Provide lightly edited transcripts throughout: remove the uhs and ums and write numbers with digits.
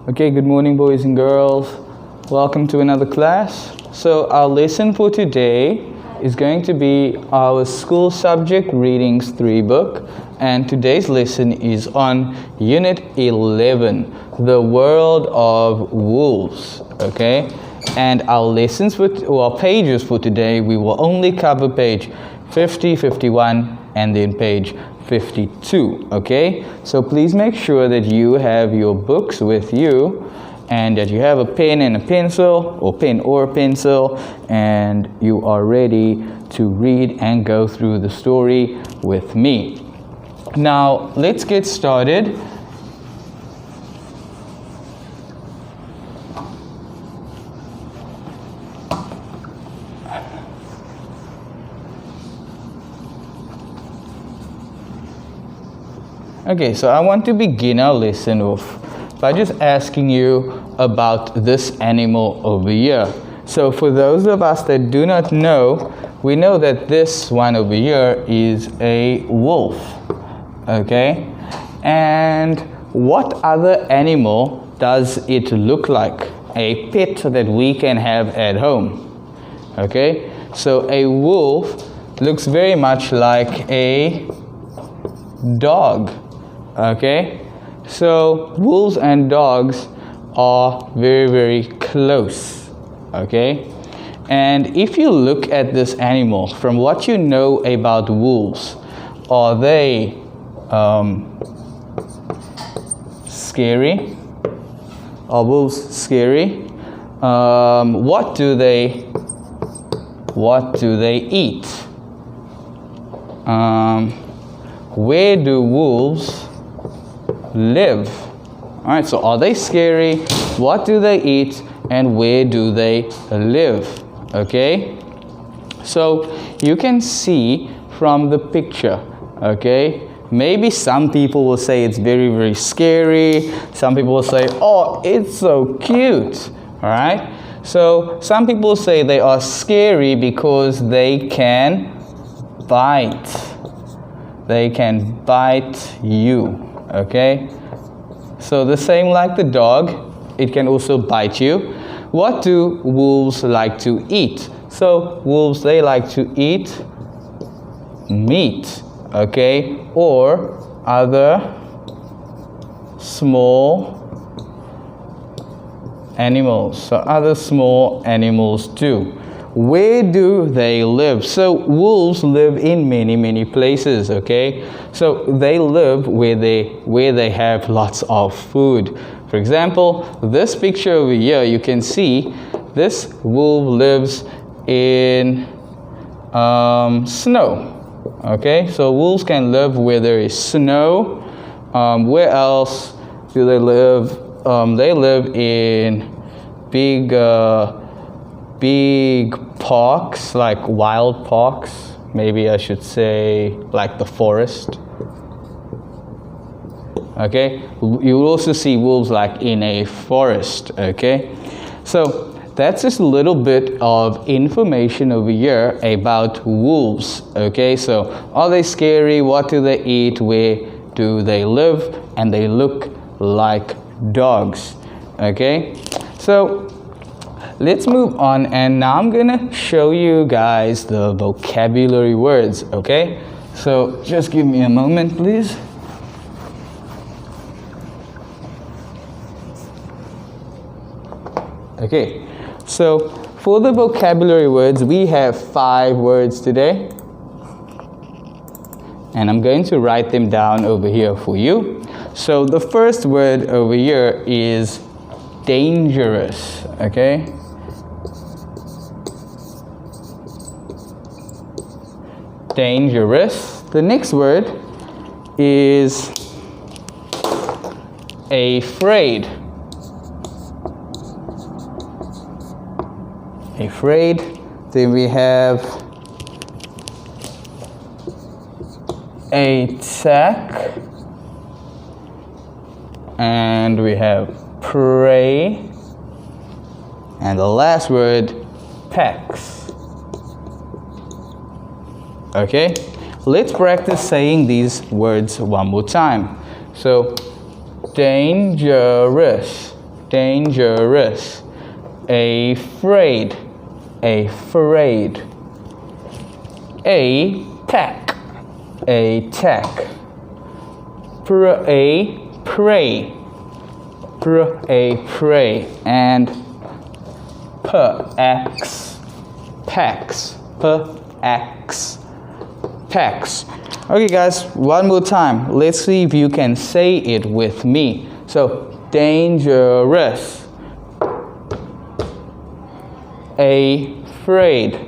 Okay, good morning, boys and girls. Welcome to another class. So our lesson for today is going to be our school subject readings 3 book, and today's lesson is on unit 11, the world of wolves. Okay, and our lessons our pages for today, we will only cover page 50, 51, and then page 52. Okay, so please make sure that you have your books with you and that you have a pen and a pencil, or pen or pencil, and you are ready to read and go through the story with me. Now let's get started. Okay, so I want to begin our lesson off by just asking you about this animal over here. So for those of us that do not know, we know that this one over here is a wolf. Okay, and what other animal does it look like? A pet that we can have at home. Okay, so a wolf looks very much like a dog. Okay, so wolves and dogs are very, very close. Okay, and if you look at this animal, from what you know about wolves, are they scary? Are wolves scary? What do they eat? Where do wolves live? Alright, so are they scary? What do they eat? And where do they live? Okay, so you can see from the picture. Okay, maybe some people will say it's very, very scary. Some people will say, oh, it's so cute. Alright, so some people say they are scary because they can bite. They can bite you. Okay, so the same like the dog, it can also bite you. What do wolves like to eat? So wolves, they like to eat meat, okay, or other small animals. So other small animals too. Where do they live? So wolves live in many, many places. Okay, so they live where they have lots of food. For example, this picture over here, you can see this wolf lives in snow. Okay, so wolves can live where there is snow. Where else do they live? They live in big parks, like wild parks, maybe I should say, like the forest. Okay, you will also see wolves like in a forest. Okay, so that's just a little bit of information over here about wolves. Okay, so are they scary? What do they eat? Where do they live? And they look like dogs. Okay, so let's move on, and now I'm gonna show you guys the vocabulary words. Okay, so just give me a moment, please. Okay, so for the vocabulary words, we have 5 words today, and I'm going to write them down over here for you. So the first word over here is dangerous. Okay, dangerous. The next word is afraid. Afraid. Then we have attack, and we have prey, and the last word, packs. Okay, let's practice saying these words one more time. So dangerous, dangerous. Afraid, afraid. Attack, attack. Pray, pray, pray. And packs, packs, packs. Okay guys, one more time. Let's see if you can say it with me. So, dangerous, afraid,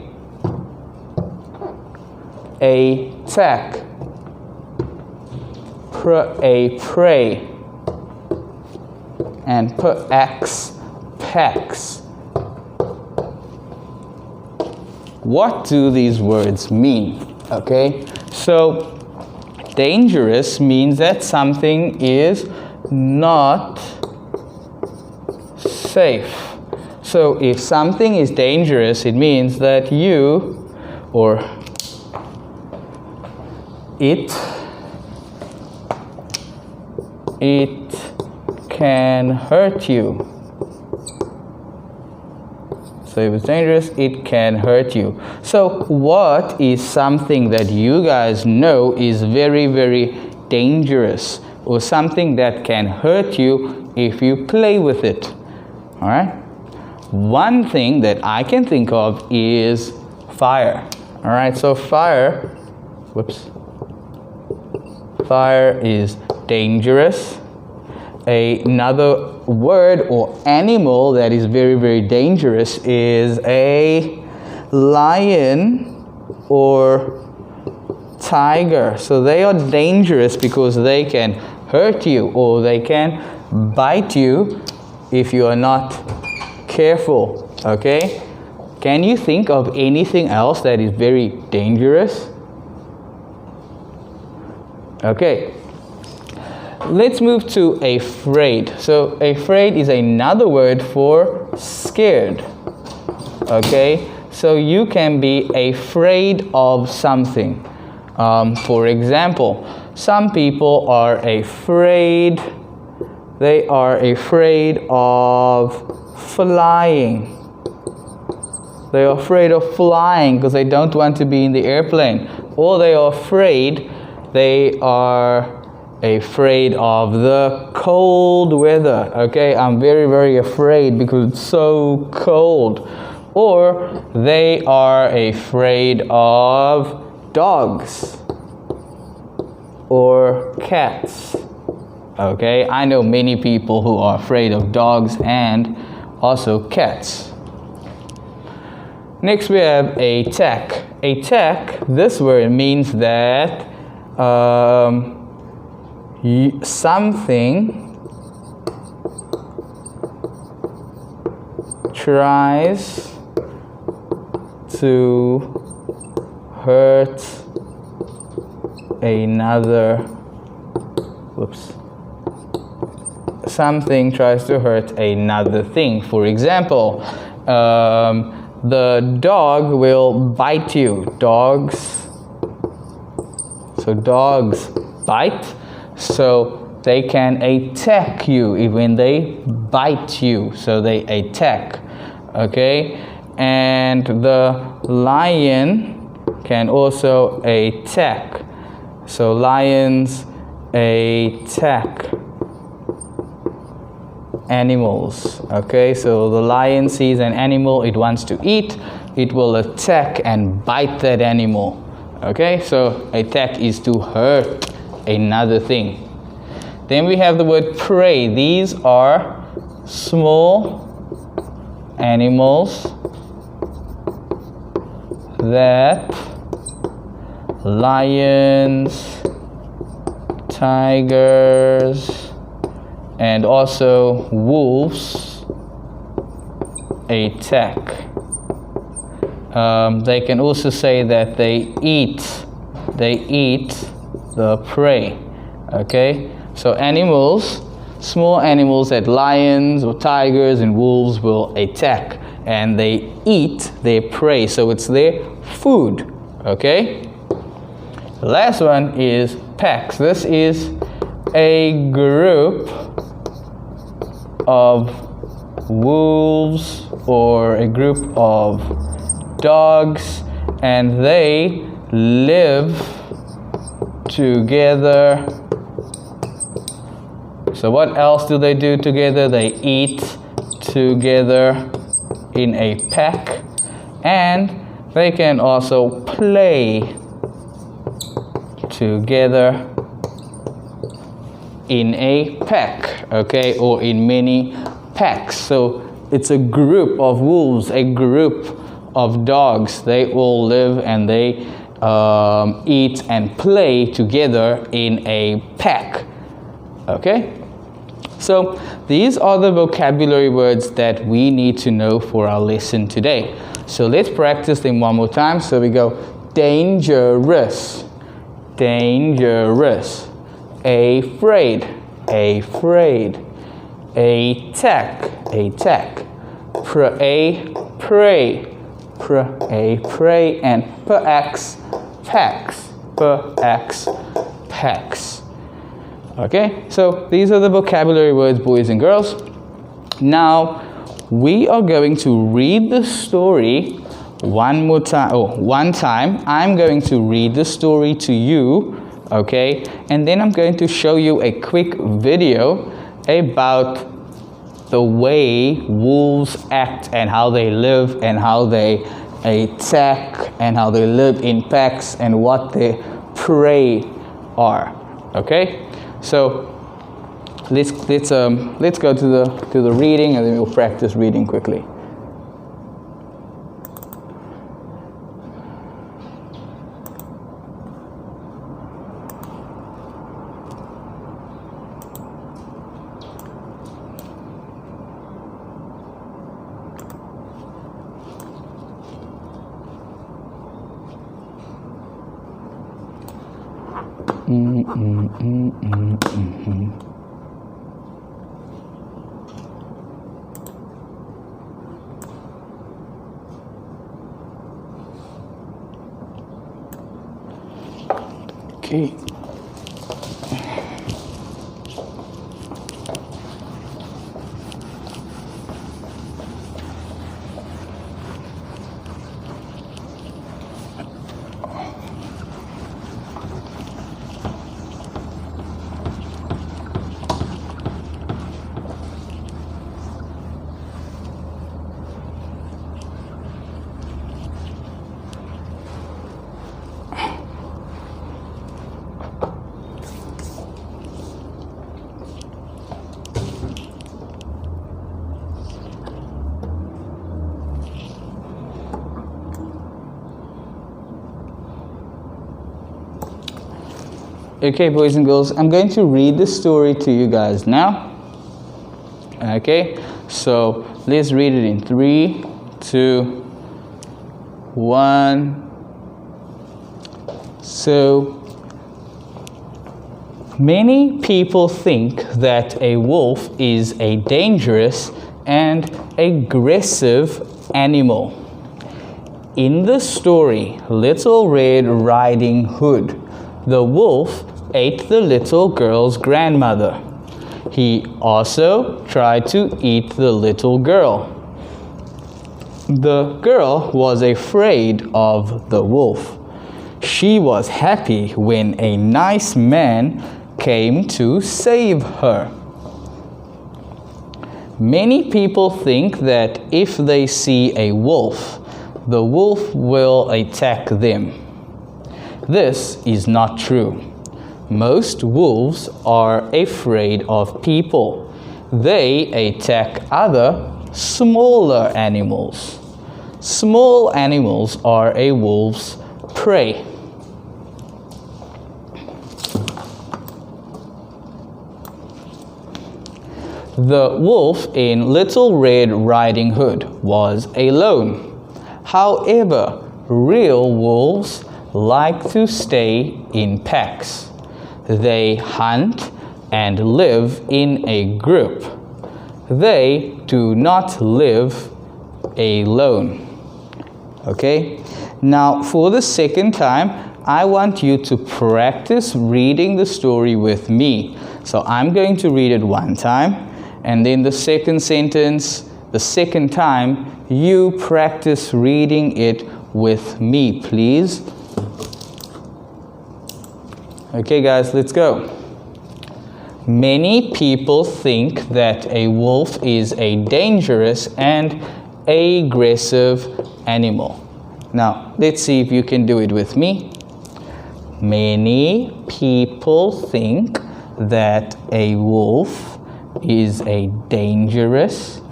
attack, pray, and packs. What do these words mean? Okay, so dangerous means that something is not safe. So if something is dangerous, it means that you or it can hurt you. So if it's dangerous, it can hurt you. So what is something that you guys know is very, very dangerous, or something that can hurt you if you play with it? All right. One thing that I can think of is fire. All right. So fire is dangerous. Another word or animal that is very, very dangerous is a lion or tiger. So they are dangerous because they can hurt you or they can bite you if you are not careful. Okay? Can you think of anything else that is very dangerous? Okay. Let's move to afraid. So afraid is another word for scared. Okay, so you can be afraid of something. For example, some people are afraid. They are afraid of flying. They are afraid of flying because they don't want to be in the airplane. Or they are afraid. They are afraid of the cold weather. Okay, I'm very, very afraid because it's so cold. Or they are afraid of dogs or cats. Okay, I know many people who are afraid of dogs and also cats. Next we have attack. Attack, this word means that something tries to hurt another. Something tries to hurt another thing. For example, the dog will bite you. Dogs bite. So they can attack you when they bite you. So they attack. Okay? And the lion can also attack. So lions attack animals. Okay? So the lion sees an animal it wants to eat. It will attack and bite that animal. Okay? So attack is to hurt another thing. Then we have the word prey. These are small animals that lions, tigers, and also wolves attack. They can also say that they eat the prey. Okay, so animals, small animals that lions or tigers and wolves will attack, and they eat their prey, so it's their food. Okay, the last one is packs. This is a group of wolves or a group of dogs, and they live together. So what else do they do together? They eat together in a pack, and they can also play together in a pack, okay, or in many packs. So it's a group of wolves, a group of dogs. They all live and they eat and play together in a pack, okay? So these are the vocabulary words that we need to know for our lesson today. So let's practice them one more time. So we go dangerous, dangerous, afraid, afraid, attack, attack, pray, pray, pray, and packs, packs, packs, packs. Okay, so these are the vocabulary words, boys and girls. Now we are going to read the story one more time. One time I'm going to read the story to you, okay, and then I'm going to show you a quick video about the way wolves act and how they live and how they attack and how they live in packs and what their prey are. Okay, so let's go to the reading, and then we'll practice reading quickly. Okay. Okay, boys and girls, I'm going to read the story to you guys now. Okay, so let's read it in 3, 2, 1. So, many people think that a wolf is a dangerous and aggressive animal. In the story, Little Red Riding Hood, the wolf ate the little girl's grandmother. He also tried to eat the little girl. The girl was afraid of the wolf. She was happy when a nice man came to save her. Many people think that if they see a wolf, the wolf will attack them. This is not true. Most wolves are afraid of people. They attack other smaller animals. Small animals are a wolf's prey. The wolf in Little Red Riding Hood was alone. However, real wolves like to stay in packs. They hunt and live in a group. They do not live alone. Okay? Now, for the second time, I want you to practice reading the story with me. So I'm going to read it one time, and then the second sentence the second time, you practice reading it with me, please. Okay, guys, let's go. Many people think that a wolf is a dangerous and aggressive animal. Now, let's see if you can do it with me. Many people think that a wolf is a dangerous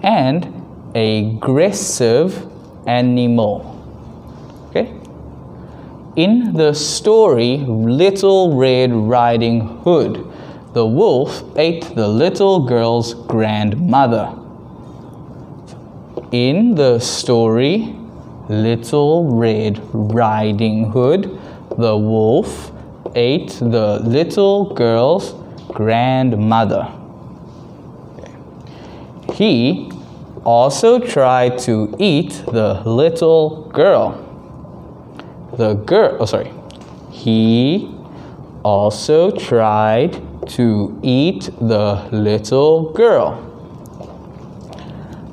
and aggressive animal. Okay? In the story Little Red Riding Hood, the wolf ate the little girl's grandmother. In the story Little Red Riding Hood, the wolf ate the little girl's grandmother. He also tried to eat the little girl. He also tried to eat the little girl.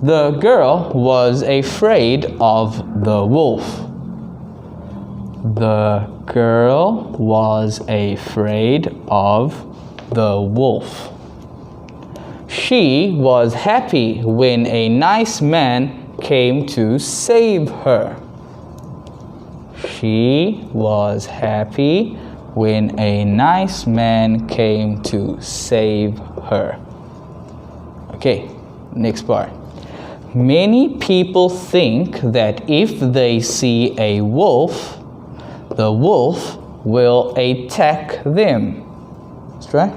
The girl was afraid of the wolf. The girl was afraid of the wolf. She was happy when a nice man came to save her. She was happy when a nice man came to save her. Okay, next part. Many people think that if they see a wolf, the wolf will attack them. That's right.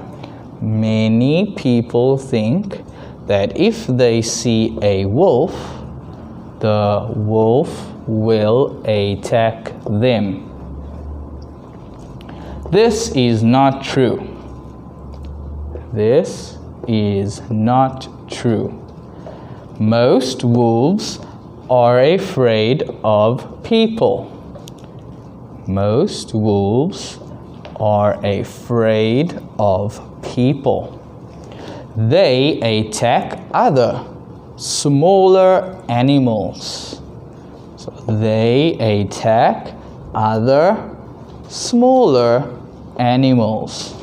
Many people think that if they see a wolf, the wolf will attack them. This is not true. This is not true. Most wolves are afraid of people. Most wolves are afraid of people. They attack other smaller animals. So they attack other smaller animals.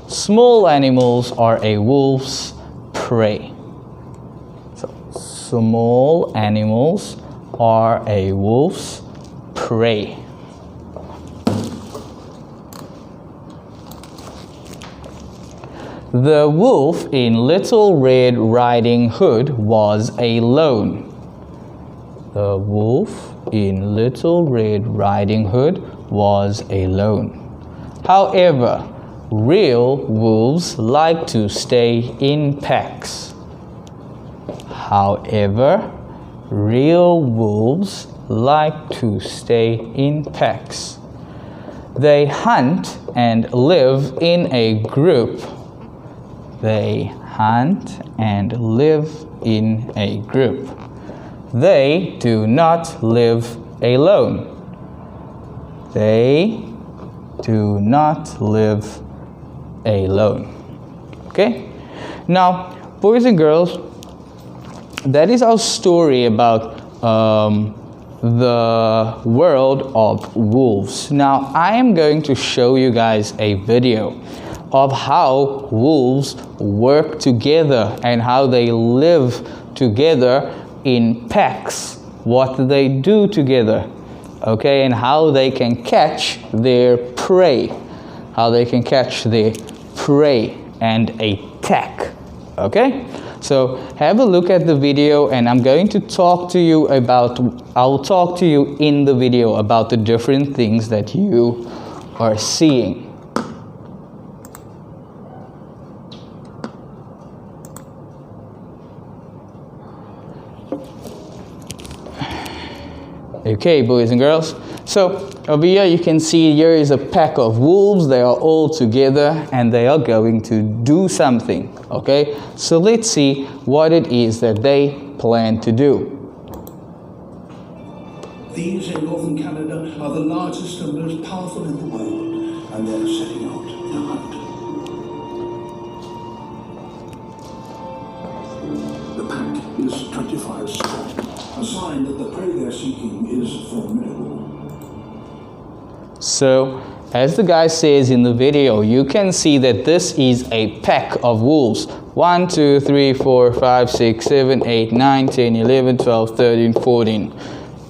Small animals are a wolf's prey. So small animals are a wolf's prey. The wolf in Little Red Riding Hood was alone. The wolf in Little Red Riding Hood was alone. However, real wolves like to stay in packs. However, real wolves like to stay in packs. They hunt and live in a group. They hunt and live in a group. They do not live alone. They do not live alone. Okay? Now, boys and girls, that is our story about the world of wolves. Now, I am going to show you guys a video of how wolves work together and how they live together in packs, what they do together, okay, and how they can catch their prey, and attack. Okay, so have a look at the video, and I'm going to talk to you about, I'll talk to you in the video about the different things that you are seeing. Okay, boys and girls, so over here you can see here is a pack of wolves. They are all together and they are going to do something. Okay, so let's see what it is that they plan to do. These in northern Canada are the largest and most powerful in the world, and they're setting out to hunt. The pack is 25 strong, a sign that the prey they're seeking is formidable. So, as the guy says in the video, you can see that this is a pack of wolves. 1, 2, 3, 4, 5, 6, 7, 8, 9, 10, 11, 12, 13, 14.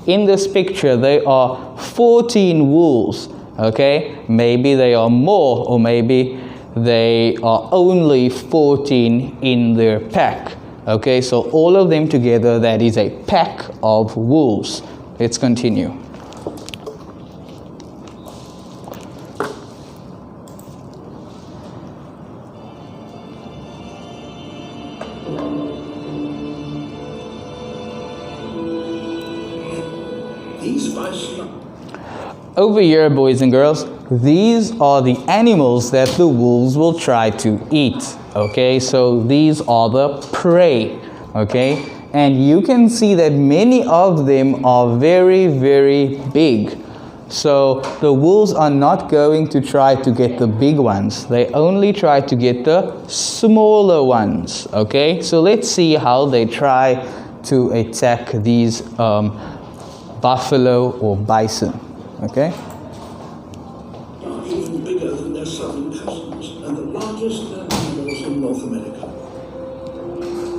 In this picture, there are 14 wolves. Okay, maybe they are more, or maybe they are only 14 in their pack. Okay, so all of them together, that is a pack of wolves. Let's continue. These bison. Over here, boys and girls, these are the animals that the wolves will try to eat. Okay, so these are the prey. Okay, and you can see that many of them are very, very big. So the wolves are not going to try to get the big ones. They only try to get the smaller ones. Okay, so let's see how they try to attack these buffalo or bison. Okay. Are even bigger than their southern cousins and the largest animals in North America.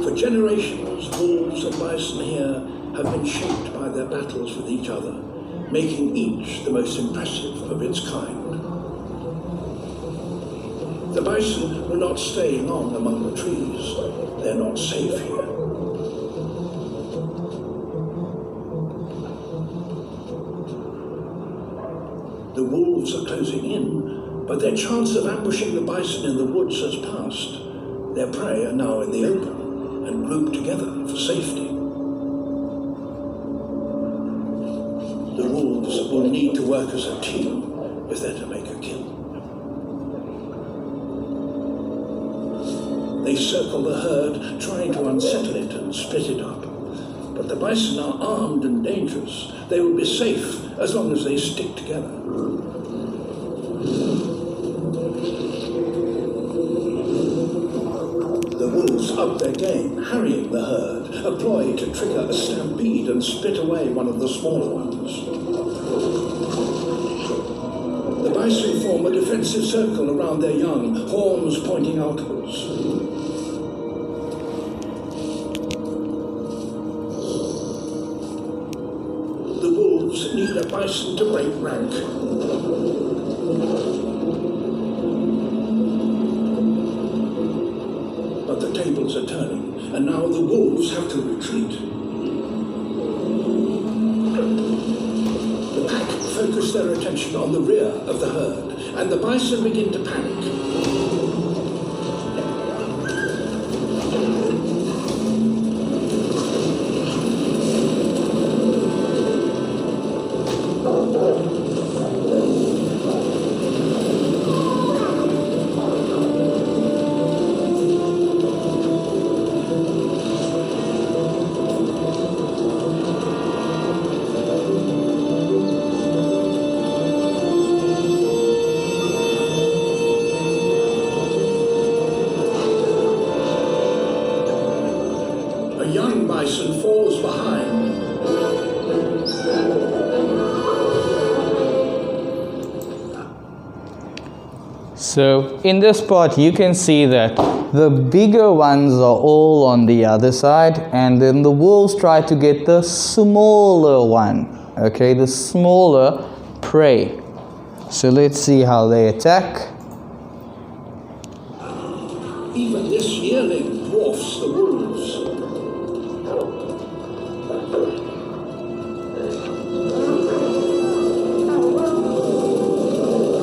For generations, wolves and bison here have been shaped by their battles with each other, making each the most impressive of its kind. The bison will not stay long among the trees. They're not safe here. The wolves are closing in, but their chance of ambushing the bison in the woods has passed. Their prey are now in the open and grouped together for safety. The wolves will need to work as a team if they're to make a kill. They circle the herd, trying to unsettle it and split it up. But the bison are armed and dangerous. They will be safe as long as they stick together. The wolves up their game, harrying the herd, a ploy to trigger a stampede and split away one of the smaller ones. The bison form a defensive circle around their young, horns pointing outwards. The wolves need a bison to break rank. But the tables are turning, and now the wolves have to retreat. The pack focus their attention on the rear of the herd, and the bison begin to panic. A young bison falls behind. So in this part you can see that the bigger ones are all on the other side, and then the wolves try to get the smaller one, okay, the smaller prey. So let's see how they attack. Even this yearling dwarfs the wolves.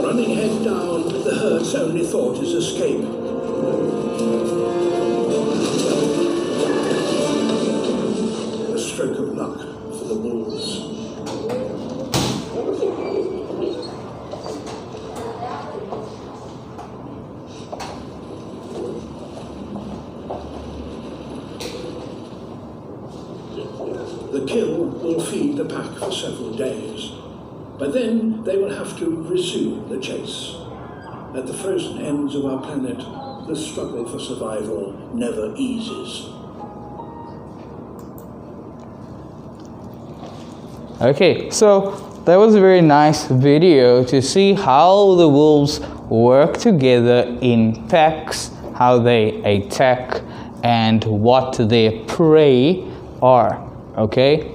Running head down, the herd's only thought is escape. A stroke of luck for the wolves. The kill will feed the pack for several days, but then they will have to resume the chase. At the frozen ends of our planet, the struggle for survival never eases. Okay, so that was a very nice video to see how the wolves work together in packs, how they attack, and what their prey are. Okay,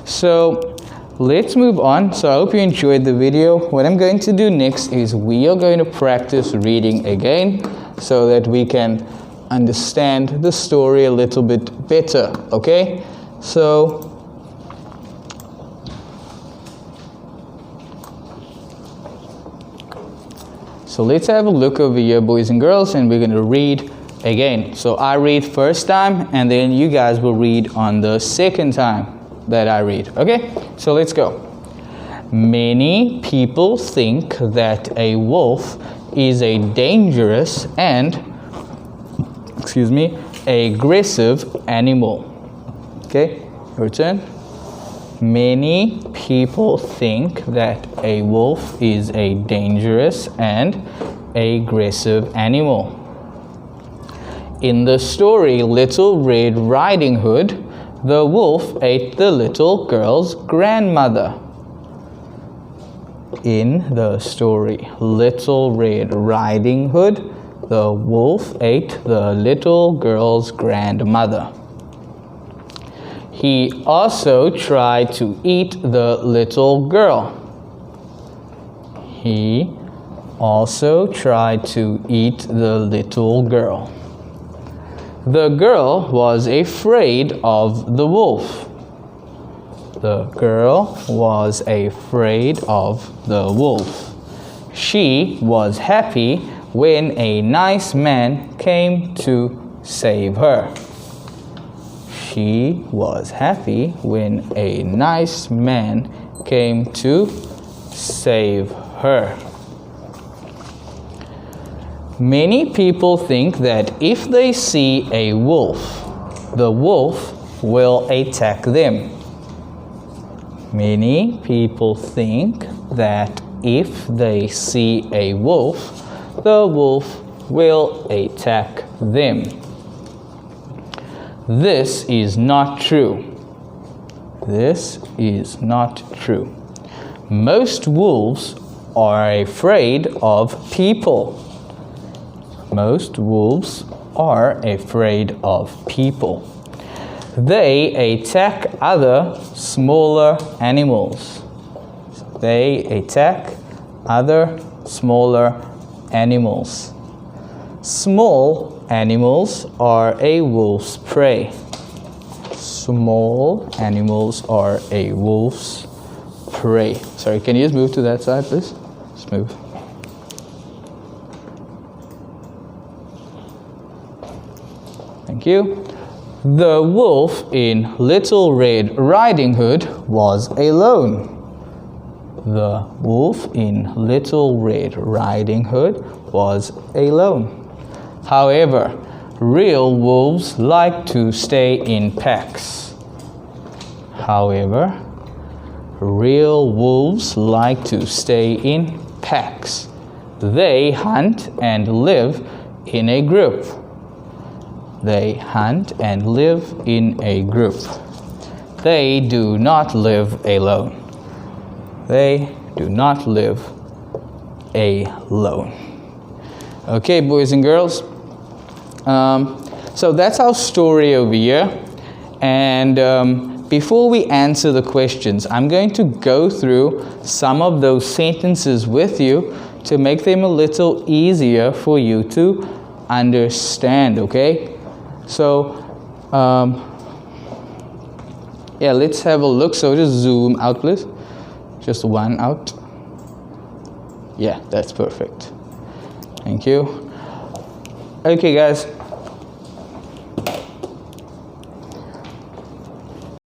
so let's move on. So I hope you enjoyed the video. What I'm going to do next is we are going to practice reading again so that we can understand the story a little bit better. Okay, so let's have a look over here, boys and girls, and we're going to read again. So I read first time, and then you guys will read on the second time that I read. Okay, so let's go. Many people think that a wolf is a dangerous and, aggressive animal. Okay, your turn. Many people think that a wolf is a dangerous and aggressive animal. In the story Little Red Riding Hood, the wolf ate the little girl's grandmother. In the story Little Red Riding Hood, the wolf ate the little girl's grandmother. He also tried to eat the little girl. He also tried to eat the little girl. The girl was afraid of the wolf. The girl was afraid of the wolf. She was happy when a nice man came to save her. She was happy when a nice man came to save her. Many people think that if they see a wolf, the wolf will attack them. Many people think that if they see a wolf, the wolf will attack them. This is not true. This is not true. Most wolves are afraid of people. Most wolves are afraid of people. They attack other smaller animals. They attack other smaller animals. Small animals are a wolf's prey. Small animals are a wolf's prey. Sorry, can you just move to that side, please? Just move. Thank you. The wolf in Little Red Riding Hood was alone. The wolf in Little Red Riding Hood was alone. However, real wolves like to stay in packs. However, real wolves like to stay in packs. They hunt and live in a group. They hunt and live in a group. They do not live alone. They do not live alone. Okay, boys and girls. So that's our story over here. And before we answer the questions, I'm going to go through some of those sentences with you to make them a little easier for you to understand, okay? So, yeah, let's have a look. So just zoom out, please. Just one out. Yeah, that's perfect. Thank you. Okay, guys.